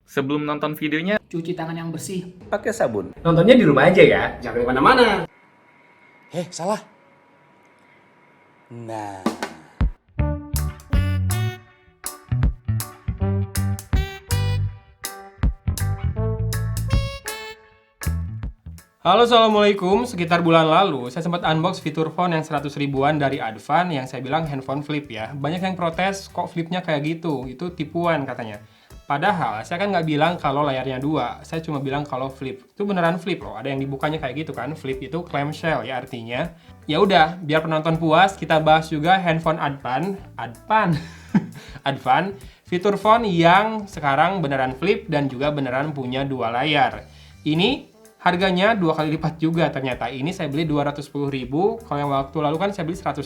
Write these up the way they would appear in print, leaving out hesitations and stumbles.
Sebelum nonton videonya, Cuci tangan yang bersih. Pakai sabun. Nontonnya di rumah aja ya, jangan kemana-mana. Salah. Nah. Halo, assalamualaikum. Sekitar bulan lalu, saya sempat unbox fitur phone yang 100 ribuan dari Advan yang saya bilang handphone flip ya. Banyak yang protes, kok flipnya kayak gitu? Itu tipuan katanya. Padahal, saya kan nggak bilang kalau layarnya dua. Saya cuma bilang kalau flip. Itu beneran flip loh. Ada yang dibukanya kayak gitu kan. Flip itu clamshell ya artinya. Ya udah, biar penonton puas, kita bahas juga handphone Advan. Advan, fitur phone yang sekarang beneran flip dan juga beneran punya dua layar. Ini harganya 2 kali lipat juga ternyata. Ini saya beli 210.000, kalau yang waktu lalu kan saya beli 105.000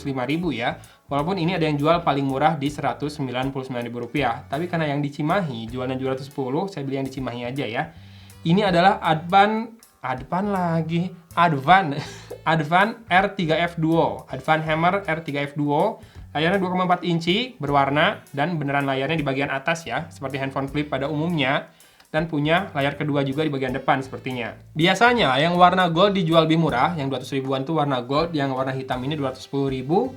ya. Walaupun ini ada yang jual paling murah di Rp199.000. Tapi karena yang di Cimahi jualnya 210, saya beli yang di Cimahi aja ya. Ini adalah Advan R3F Duo. Advan Hammer R3F Duo. Layarnya 2,4 inci, berwarna, dan beneran layarnya di bagian atas ya, seperti handphone flip pada umumnya. Dan punya layar kedua juga di bagian depan sepertinya. Biasanya yang warna gold dijual lebih murah, yang 200 ribuan tuh warna gold, yang warna hitam ini 210.000.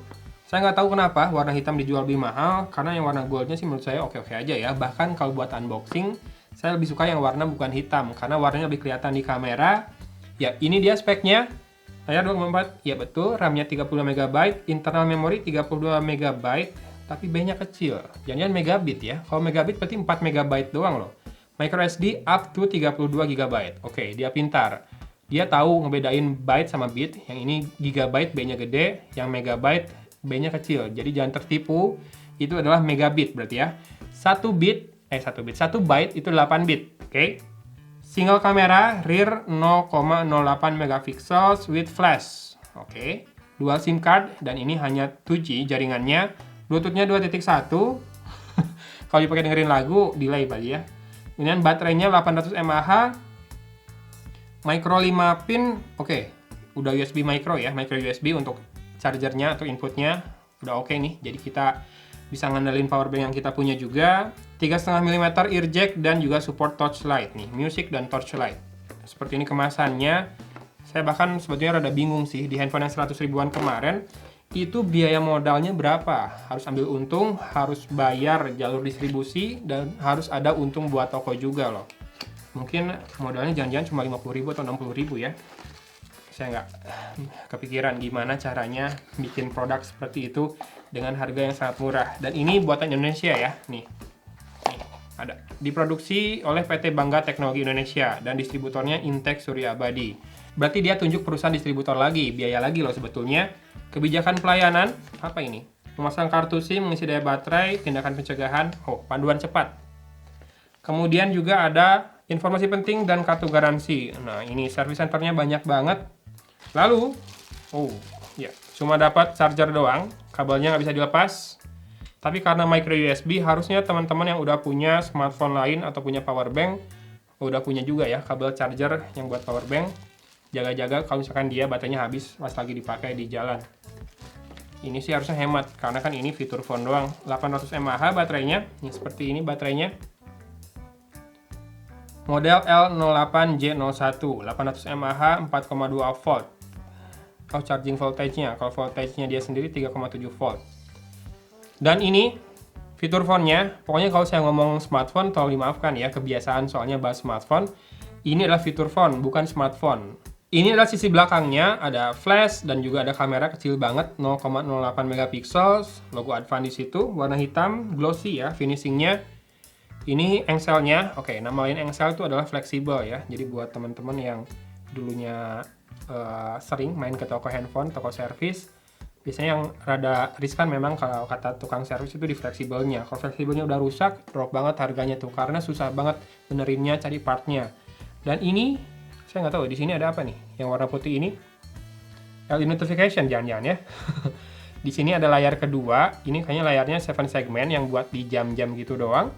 Saya nggak tahu kenapa warna hitam dijual lebih mahal, karena yang warna goldnya sih menurut saya oke-oke aja ya. Bahkan kalau buat unboxing, saya lebih suka yang warna bukan hitam, karena warnanya lebih kelihatan di kamera. Ya, ini dia speknya. Layar 2,4, ya betul, RAM-nya 32 MB, internal memory 32 MB, tapi B-nya kecil. Jangan-jangan megabit ya. Kalau megabit berarti 4 MB doang loh. MicroSD up to 32 GB. Oke, dia pintar. Dia tahu ngebedain byte sama bit. Yang ini gigabyte B-nya gede, yang megabyte B-nya kecil. Jadi jangan tertipu. Itu adalah megabit berarti ya. 1 byte itu 8 bit. Oke. Single kamera rear 0,08 megapiksel with flash. Oke. Dual SIM card dan ini hanya 2G jaringannya. Bluetooth-nya 2.1. Kalau dipakai dengerin lagu, delay berarti ya. Kemudian baterainya 800 mAh, micro 5 pin, oke, udah USB micro ya, micro USB untuk chargernya atau inputnya, udah oke nih, jadi kita bisa ngandelin powerbank yang kita punya juga, 3,5 mm ear jack dan juga support torchlight nih, music dan torchlight. Seperti ini kemasannya, saya bahkan sebetulnya rada bingung sih, di handphone yang 100 ribuan kemarin, itu biaya modalnya berapa? Harus ambil untung, harus bayar jalur distribusi, dan harus ada untung buat toko juga loh. Mungkin modalnya jangan-jangan cuma 50.000 atau 60.000 ya. Saya nggak kepikiran gimana caranya bikin produk seperti itu dengan harga yang sangat murah. Dan ini buatan Indonesia ya, nih ada. Diproduksi oleh PT Bangga Teknologi Indonesia dan distributornya Intex Surya Abadi. Berarti dia tunjuk perusahaan distributor lagi, biaya lagi loh sebetulnya. Kebijakan pelayanan, apa ini? Memasang kartu SIM, mengisi daya baterai, tindakan pencegahan, panduan cepat. Kemudian juga ada informasi penting dan kartu garansi. Nah, ini service centernya banyak banget. Lalu, cuma dapat charger doang, kabelnya nggak bisa dilepas. Tapi karena micro USB, harusnya teman-teman yang udah punya smartphone lain atau punya power bank, udah punya juga ya kabel charger yang buat power bank. Jaga-jaga kalau misalkan dia baterainya habis pas lagi dipakai di jalan. Ini sih harusnya hemat, karena kan ini fitur phone doang. 800 mAh baterainya, ini seperti ini baterainya. Model L08J01, 800 mAh, 4,2 volt. Charging voltage-nya, kalau voltage-nya dia sendiri 3,7 volt. Dan ini fitur phone-nya, pokoknya kalau saya ngomong smartphone, tolong dimaafkan ya, kebiasaan soalnya bahas smartphone. Ini adalah fitur phone, bukan smartphone. Ini adalah sisi belakangnya, ada flash dan juga ada kamera kecil banget, 0,08 megapiksel, logo Advan di situ, warna hitam, glossy ya, finishingnya. Ini engselnya, nama lain engsel itu adalah fleksibel ya, jadi buat teman-teman yang dulunya sering main ke toko handphone, toko servis, biasanya yang rada riskan memang kalau kata tukang servis itu di fleksibelnya. Kalau fleksibelnya udah rusak, drop banget harganya tuh, karena susah banget benerinnya, cari partnya. Dan ini saya nggak tahu di sini ada apa nih yang warna putih ini. LED notification jangan-jangan ya. Di sini ada layar kedua, ini kayaknya layarnya 7 segmen yang buat di jam-jam gitu doang.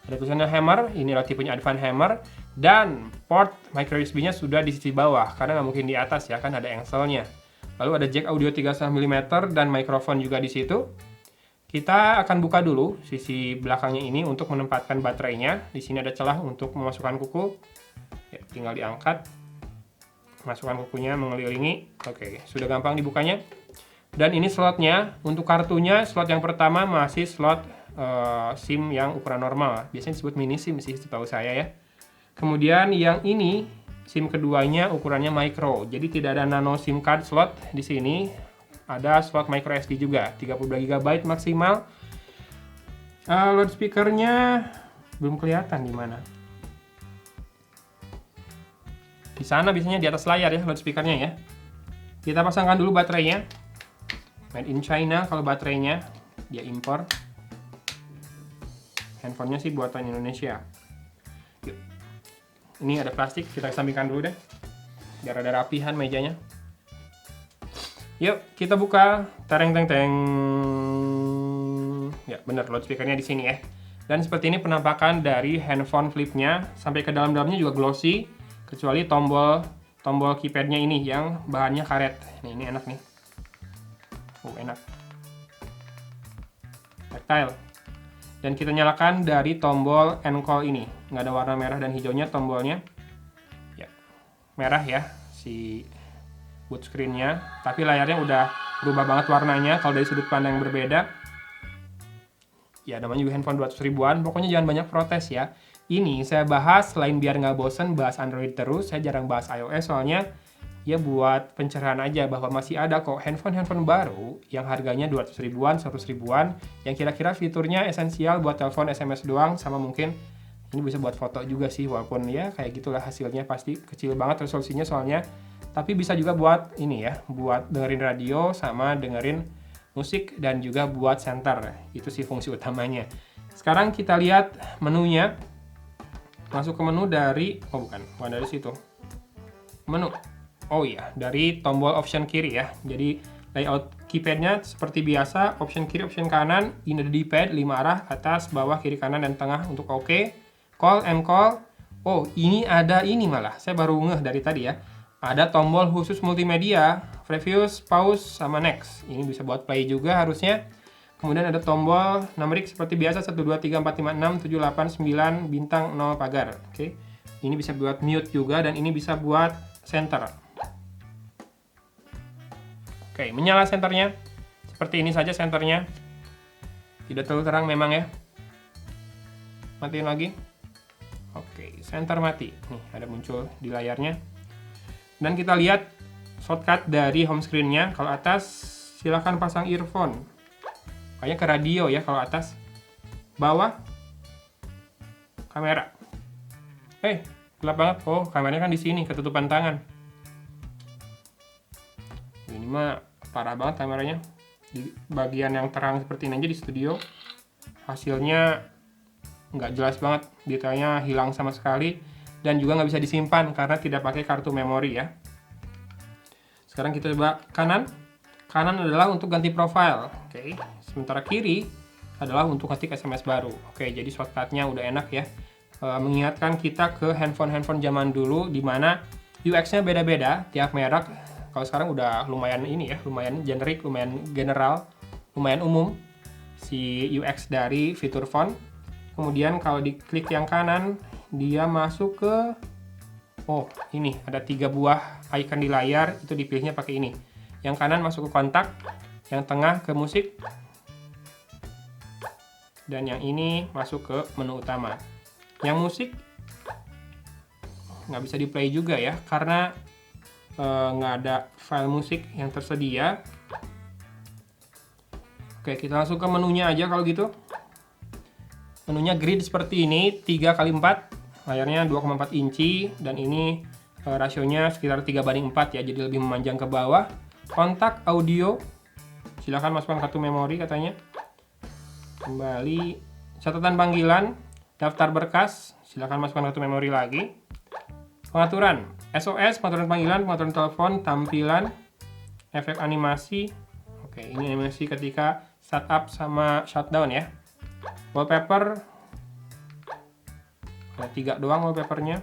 Ada tulisannya Hammer, ini adalah tipenya Advan Hammer, dan port micro USB-nya sudah di sisi bawah karena nggak mungkin di atas ya, kan ada engselnya. Lalu ada jack audio 3,5 mm dan mikrofon juga di situ. Kita akan buka dulu sisi belakangnya ini untuk menempatkan baterainya. Di sini ada celah untuk memasukkan kuku. Ya, tinggal diangkat. Masukkan kukunya mengelilingi. Oke, sudah gampang dibukanya. Dan ini slotnya. Untuk kartunya, slot yang pertama masih slot SIM yang ukuran normal. Biasanya disebut mini SIM sih, setahu saya ya. Kemudian yang ini, SIM keduanya ukurannya micro. Jadi tidak ada nano SIM card slot di sini. Ada slot micro SD juga, 32 GB maksimal. Loudspeakernya belum kelihatan di mana. Di sana biasanya di atas layar ya loudspeakernya ya. Kita pasangkan dulu baterainya. Made in China kalau baterainya, dia impor. Handphonenya sih buatan Indonesia. Yuk. Ini ada plastik, kita sampingkan dulu deh. Biar ada rapihan mejanya. Yuk, kita buka. Tereng teng teng. Ya, bener loudspeakernya di sini ya. Dan seperti ini penampakan dari handphone flipnya. Sampai ke dalam-dalamnya juga glossy, kecuali tombol keypadnya ini yang bahannya karet. Nih, ini enak nih. Enak. Tactile. Dan kita nyalakan dari tombol end call ini. Nggak ada warna merah dan hijaunya tombolnya. Ya, merah ya si boot screen-nya, tapi layarnya udah berubah banget warnanya kalau dari sudut pandang yang berbeda. Ya, namanya juga handphone 200 ribuan, pokoknya jangan banyak protes ya. Ini saya bahas, selain biar nggak bosen bahas Android terus, saya jarang bahas iOS soalnya ya buat pencerahan aja bahwa masih ada kok handphone-handphone baru yang harganya 200 ribuan, 100 ribuan, yang kira-kira fiturnya esensial buat telepon SMS doang, sama mungkin ini bisa buat foto juga sih, walaupun ya kayak gitulah hasilnya pasti kecil banget resolusinya soalnya. Tapi bisa juga buat ini ya, buat dengerin radio sama dengerin musik dan juga buat center. Itu sih fungsi utamanya. Sekarang kita lihat menunya. Masuk ke menu dari, bukan dari situ. Menu. Oh iya, dari tombol option kiri ya. Jadi layout keypadnya seperti biasa, option kiri, option kanan. Ini ada D-pad 5 arah, atas, bawah, kiri, kanan, dan tengah untuk OK. Call and call. Oh, ini ada ini malah. Saya baru ngeh dari tadi ya. Ada tombol khusus multimedia, previous, pause, sama next. Ini bisa buat play juga harusnya. Kemudian ada tombol numerik seperti biasa 1, 2, 3, 4, 5, 6, 7, 8, 9, bintang, 0, pagar. Oke. Ini bisa buat mute juga dan ini bisa buat center. Oke, menyala senternya. Seperti ini saja senternya. Tidak terlalu terang memang ya. Matiin lagi. Oke, center mati. Nih, ada muncul di layarnya. Dan kita lihat shortcut dari home screen-nya. Kalau atas, silahkan pasang earphone. Kayaknya ke radio ya kalau atas. Bawah, kamera. Gelap banget. Oh, kameranya kan di sini, ketutupan tangan. Ini mah parah banget kameranya. Di bagian yang terang seperti ini aja di studio, hasilnya nggak jelas banget. Detailnya hilang sama sekali. Dan juga nggak bisa disimpan karena tidak pakai kartu memori ya. Sekarang kita coba kanan. Kanan adalah untuk ganti profile. Oke. Sementara kiri adalah untuk ketik SMS baru. Oke, jadi shortcutnya udah enak ya. Mengingatkan kita ke handphone-handphone zaman dulu di mana UX-nya beda-beda tiap merek. Kalau sekarang udah lumayan ini ya, lumayan generik, lumayan general, lumayan umum si UX dari fitur font. Kemudian kalau diklik yang kanan, dia masuk ke ini ada 3 buah icon di layar, itu dipilihnya pakai ini. Yang kanan masuk ke kontak, yang tengah ke musik, dan yang ini masuk ke menu utama. Yang musik nggak bisa di play juga ya, karena nggak ada file musik yang tersedia. Oke, kita langsung ke menunya aja kalau gitu. Menunya grid seperti ini, 3x4, layarnya 2,4 inci, dan ini rasionya sekitar 3:4 ya, jadi lebih memanjang ke bawah. Kontak audio, silahkan masukkan kartu memori katanya. Kembali, catatan panggilan, daftar berkas, silahkan masukkan kartu memori lagi. Pengaturan, SOS, pengaturan panggilan, pengaturan telepon, tampilan, efek animasi. Oke, ini animasi ketika startup sama shutdown ya. Wallpaper, ada 3 doang wallpapernya.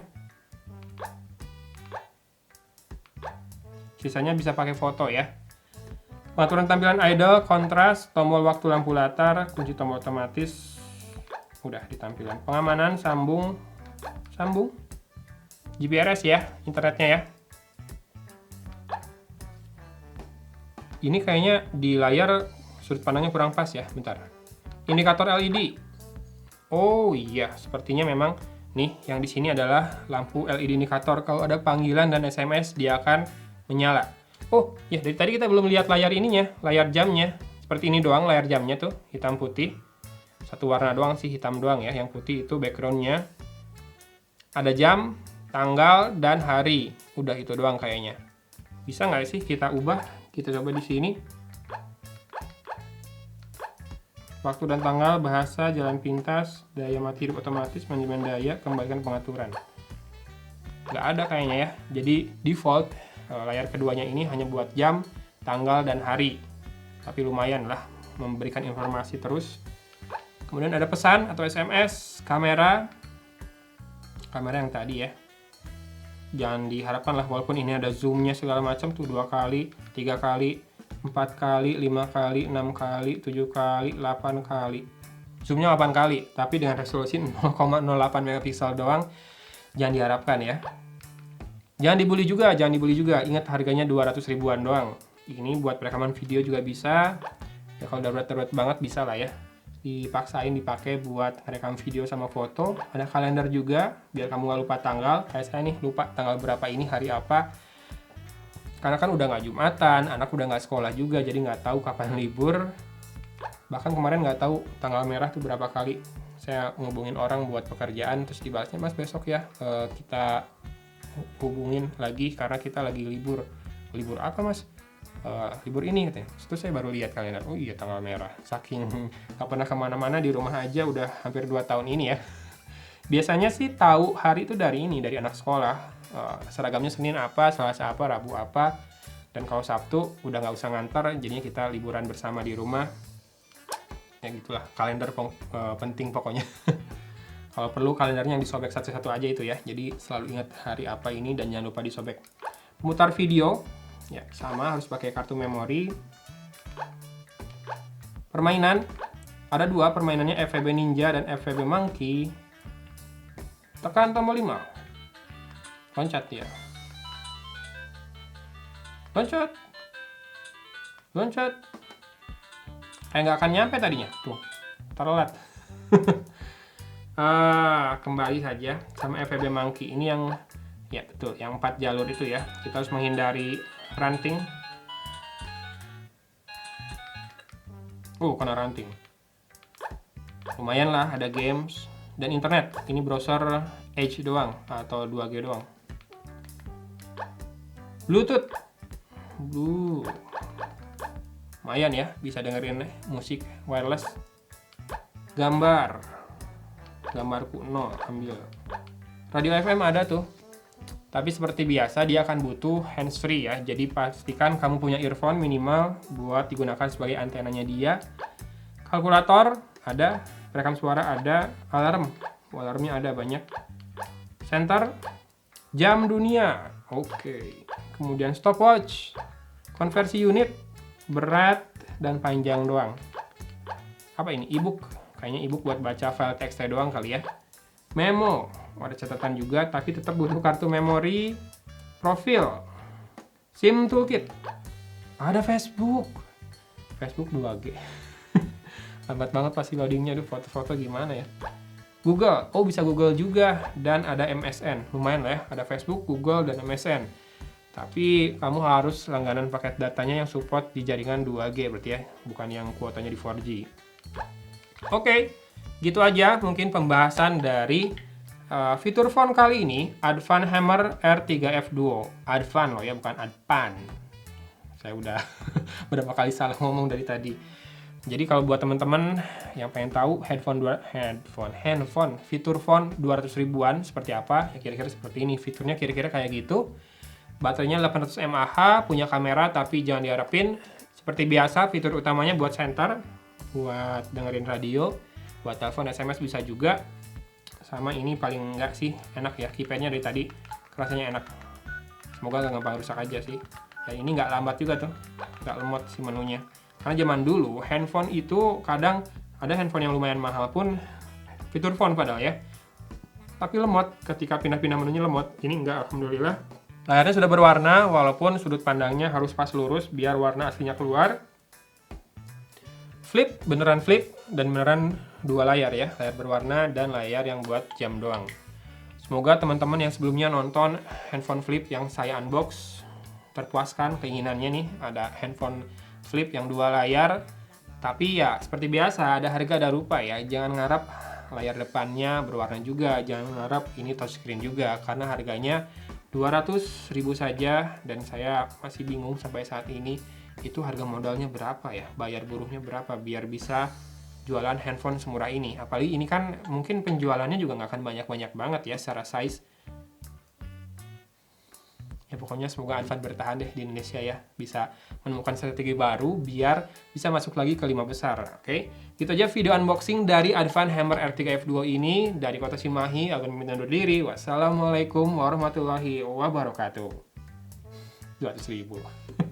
Sisanya bisa pakai foto ya. Pengaturan tampilan idle, kontras, tombol waktu lampu latar, kunci tombol otomatis udah di tampilan. Pengamanan, sambung, GPRS ya, internetnya ya. Ini kayaknya di layar sudut pandangnya kurang pas ya, bentar. Indikator LED. Oh iya, sepertinya memang nih yang di sini adalah lampu LED indikator. Kalau ada panggilan dan SMS dia akan menyala. Oh ya, dari tadi kita belum lihat layar ininya, layar jamnya. Seperti ini doang layar jamnya tuh, hitam putih. Satu warna doang sih, hitam doang ya. Yang putih itu backgroundnya. Ada jam, tanggal, dan hari. Udah itu doang kayaknya. Bisa nggak sih kita ubah? Kita coba di sini. Waktu dan tanggal, bahasa, jalan pintas, daya mati hidup otomatis, manajemen daya, kembalikan pengaturan. Nggak ada kayaknya ya. Jadi default layar keduanya ini hanya buat jam, tanggal, dan hari. Tapi lumayan lah memberikan informasi terus. Kemudian ada pesan atau SMS, kamera yang tadi ya. Jangan diharapkan lah, walaupun ini ada zoomnya segala macam tuh 2 kali, 3 kali, 4 kali, 5 kali, 6 kali, 7 kali, 8 kali. Zoomnya 8 kali, tapi dengan resolusi 0,08 megapiksel doang. Jangan diharapkan ya. Jangan dibeli juga. Ingat harganya 200 ribuan doang. Ini buat rekaman video juga bisa. Ya kalau darurat banget bisa lah ya. Dipaksain dipakai buat rekam video sama foto. Ada kalender juga, biar kamu nggak lupa tanggal. Kayak saya nih, lupa tanggal berapa ini, hari apa. Karena kan udah nggak Jumatan, anak udah nggak sekolah juga, jadi nggak tahu kapan libur. Bahkan kemarin nggak tahu tanggal merah tuh berapa kali. Saya ngubungin orang buat pekerjaan, terus dibalasnya, "Mas besok ya kita hubungin lagi karena kita lagi libur." "Libur apa mas?" "Libur ini," katanya. Terus saya baru lihat kalender, oh iya tanggal merah. Saking nggak pernah kemana-mana, di rumah aja udah hampir 2 tahun ini ya. Biasanya sih tahu hari itu dari anak sekolah. Seragamnya Senin apa, Selasa apa, Rabu apa. Dan kalau Sabtu udah nggak usah ngantar, jadinya kita liburan bersama di rumah. Ya gitulah, kalender penting pokoknya. Kalau perlu kalendernya yang disobek satu-satu aja itu ya. Jadi selalu ingat hari apa ini dan jangan lupa disobek. Pemutar video, ya sama harus pakai kartu memori. Permainan, ada 2 permainannya, FVB Ninja dan FVB Monkey. Tekan tombol 5. Loncat ya. Loncat. Kayak nggak akan nyampe tadinya. Tuh, telat. Kembali saja sama FVB Monkey. Ini yang, ya betul, yang 4 jalur itu ya. Kita harus menghindari ranting. Kena ranting. Lumayan lah, ada games dan internet. Ini browser Edge doang atau 2G doang. Bluetooth. Lumayan ya, bisa dengerin musik wireless. Gambar kuno ambil. Radio FM ada tuh. Tapi seperti biasa dia akan butuh handsfree ya. Jadi pastikan kamu punya earphone minimal buat digunakan sebagai antenanya dia. Kalkulator ada, perekam suara ada, alarmnya ada banyak. Center, jam dunia. Oke. Kemudian stopwatch, konversi unit, berat dan panjang doang. Apa ini? E-book. Kayaknya e-book buat baca file teksnya doang kali ya. Memo, ada catatan juga, tapi tetap butuh kartu memori. Profil, SIM toolkit, ada Facebook 2G. Lambat banget pasti loadingnya, tuh foto-foto gimana ya. Google, bisa Google juga, dan ada MSN. Lumayan lah ya, ada Facebook, Google, dan MSN. Tapi kamu harus langganan paket datanya yang support di jaringan 2G berarti ya, bukan yang kuotanya di 4G. Oke, gitu aja mungkin pembahasan dari fitur phone kali ini, Advan Hammer R3F Duo. Advan loh ya, bukan Advan. Saya udah berapa kali salah ngomong dari tadi. Jadi kalau buat teman-teman yang pengen tahu handphone fitur phone 200 ribuan seperti apa, ya kira-kira seperti ini. Fiturnya kira-kira kayak gitu. Baterainya 800 mAh, punya kamera tapi jangan diharapin. Seperti biasa, fitur utamanya buat center, buat dengerin radio, buat telepon, SMS bisa juga. Sama ini paling enggak sih enak ya, keypadnya dari tadi rasanya enak. Semoga gak gampang rusak aja sih. Dan ini nggak lambat juga tuh. nggak lemot si menunya. Karena zaman dulu handphone itu kadang ada handphone yang lumayan mahal pun fitur phone padahal ya, tapi lemot ketika pindah-pindah menunya lemot. Ini enggak, alhamdulillah. Layarnya sudah berwarna walaupun sudut pandangnya harus pas lurus biar warna aslinya keluar. Flip, beneran flip dan beneran dua layar ya, layar berwarna dan layar yang buat jam doang. Semoga teman-teman yang sebelumnya nonton handphone flip yang saya unbox terpuaskan keinginannya nih, ada handphone flip yang dua layar. Tapi ya seperti biasa, ada harga ada rupa ya, jangan ngarap layar depannya berwarna juga, jangan ngarap ini touchscreen juga, karena harganya 200.000 saja dan saya masih bingung sampai saat ini itu harga modalnya berapa ya, bayar buruhnya berapa biar bisa jualan handphone semurah ini. Apalagi ini kan mungkin penjualannya juga nggak akan banyak-banyak banget ya secara size. Ya pokoknya semoga Advan bertahan deh di Indonesia ya, bisa menemukan strategi baru biar bisa masuk lagi ke 5 besar. Oke, gitu aja video unboxing dari Advan Hammer R3 F2 ini. Dari kota Cimahi, Agun minta undur diri. Wassalamualaikum warahmatullahi wabarakatuh. 200.000.